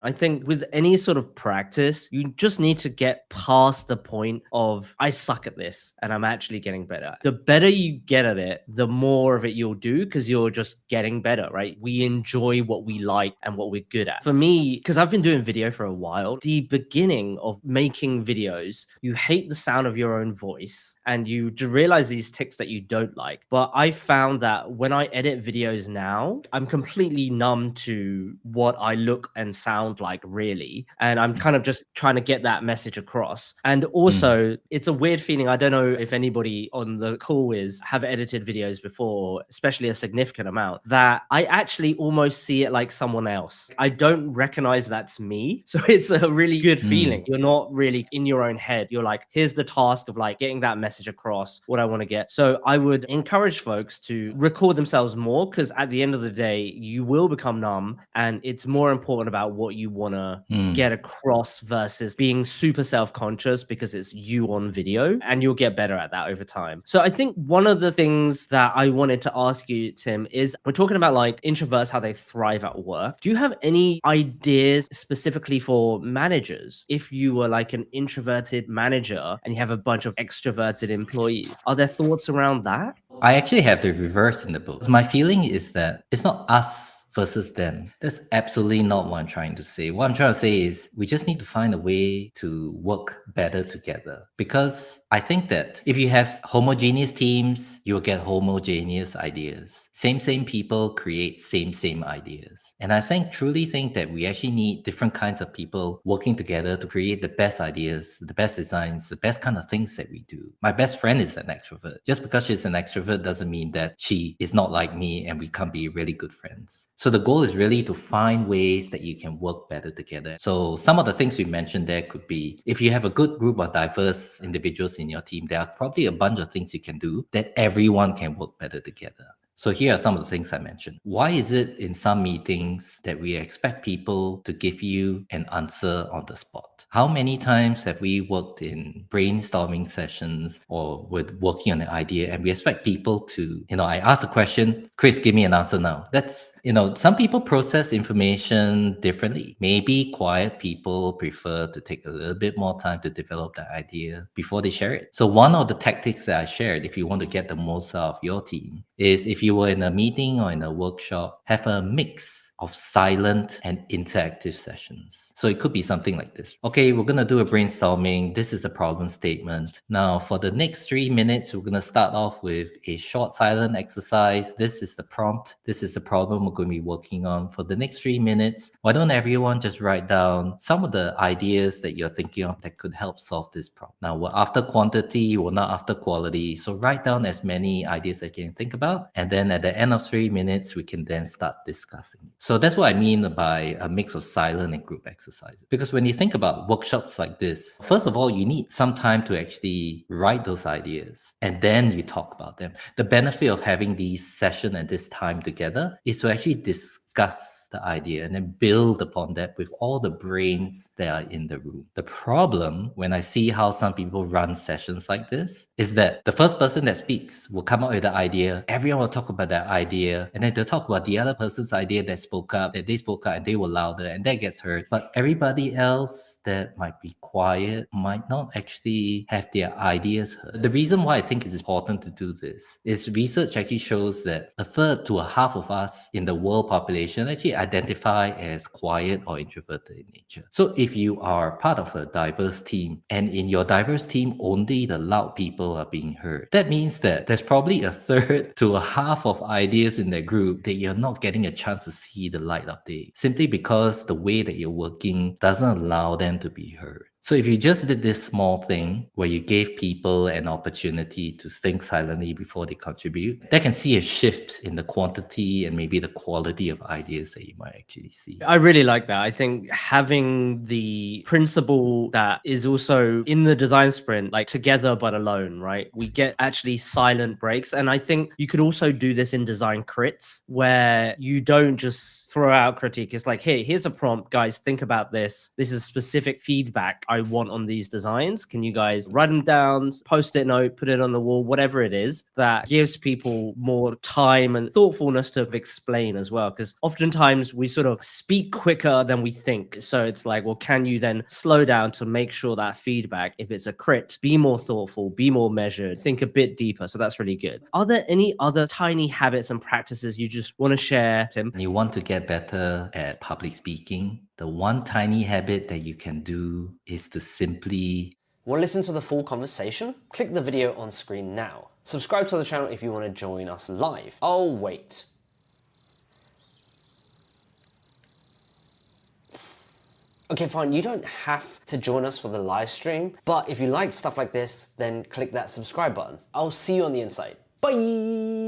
I think with any sort of practice, you just need to get past the point of, I suck at this and I'm actually getting better. The better you get at it, the more of it you'll do because you're just getting better, right? We enjoy what we like and what we're good at. For me, because I've been doing video for a while, the beginning of making videos, you hate the sound of your own voice and you realize these tics that you don't like. But I found that when I edit videos now, I'm completely numb to what I look and sound like, really. And I'm kind of just trying to get that message across. And also, it's a weird feeling. I don't know if anybody on the call have edited videos before, especially a significant amount, that I actually almost see it like someone else. I don't recognize that's me. So it's a really good feeling. You're not really in your own head. You're like, here's the task of like getting that message across, what I want to get. So I would encourage folks to record themselves more, because at the end of the day, you will become numb, and it's more important about what you want to get across versus being super self-conscious because it's you on video, and you'll get better at that over time. So I think one of the things that I wanted to ask you, Tim, is we're talking about like introverts, how they thrive at work. Do you have any ideas specifically for managers? If you were like an introverted manager and you have a bunch of extroverted employees, are there thoughts around that? I actually have the reverse in the book. My feeling is that it's not us versus them. That's absolutely not what I'm trying to say. What I'm trying to say is we just need to find a way to work better together. Because I think that if you have homogeneous teams, you will get homogeneous ideas. Same people create same ideas. And I truly think that we actually need different kinds of people working together to create the best ideas, the best designs, the best kind of things that we do. My best friend is an extrovert. Just because she's an extrovert doesn't mean that she is not like me and we can't be really good friends. So the goal is really to find ways that you can work better together. So some of the things we mentioned there could be, if you have a good group of diverse individuals in your team, there are probably a bunch of things you can do that everyone can work better together. So here are some of the things I mentioned. Why is it in some meetings that we expect people to give you an answer on the spot? How many times have we worked in brainstorming sessions or with working on an idea and we expect people to, I ask a question, Chris, give me an answer now. That's, some people process information differently. Maybe quiet people prefer to take a little bit more time to develop that idea before they share it. So one of the tactics that I shared, if you want to get the most out of your team, is if you were in a meeting or in a workshop, have a mix of silent and interactive sessions. So it could be something like this. Okay, we're going to do a brainstorming. This is the problem statement. Now, for the next 3 minutes, we're going to start off with a short silent exercise. This is the prompt. This is the problem we're going to be working on. For the next 3 minutes, why don't everyone just write down some of the ideas that you're thinking of that could help solve this problem. Now, we're after quantity, we're not after quality. So write down as many ideas as you can think about. And then at the end of 3 minutes, we can then start discussing. So that's what I mean by a mix of silent and group exercises. Because when you think about workshops like this, first of all, you need some time to actually write those ideas and then you talk about them. The benefit of having these sessions and this time together is to actually discuss the idea and then build upon that with all the brains that are in the room. The problem when I see how some people run sessions like this is that the first person that speaks will come up with the idea, everyone will talk about that idea, and then they'll talk about the other person's idea that they spoke up and they were louder and that gets heard. But everybody else that might be quiet might not actually have their ideas heard. The reason why I think it's important to do this is research actually shows that a third to a half of us in the world population actually identify as quiet or introverted in nature. So if you are part of a diverse team and in your diverse team only the loud people are being heard, that means that there's probably a third to a half of ideas in that group that you're not getting a chance to see the light of day, simply because the way that you're working doesn't allow them to be heard. So if you just did this small thing where you gave people an opportunity to think silently before they contribute, they can see a shift in the quantity and maybe the quality of ideas that you might actually see. I really like that. I think having the principle that is also in the design sprint, like together but alone, right? We get actually silent breaks. And I think you could also do this in design crits where you don't just throw out critique. It's like, hey, here's a prompt, guys, think about this. This is specific feedback I want on these designs. Can you guys write them down, post-it note, put it on the wall, whatever it is that gives people more time and thoughtfulness to explain as well? Because oftentimes we sort of speak quicker than we think. So it's like, well, can you then slow down to make sure that feedback, if it's a crit, be more thoughtful, be more measured, think a bit deeper. So that's really good. Are there any other tiny habits and practices you just want to share, Tim? You want to get better at public speaking. The one tiny habit that you can do is to simply Want to listen to the full conversation? Click the video on screen now. Subscribe to the channel if you want to join us live. Oh, wait. Okay, fine, you don't have to join us for the live stream, but if you like stuff like this, then click that subscribe button. I'll see you on the inside. Bye!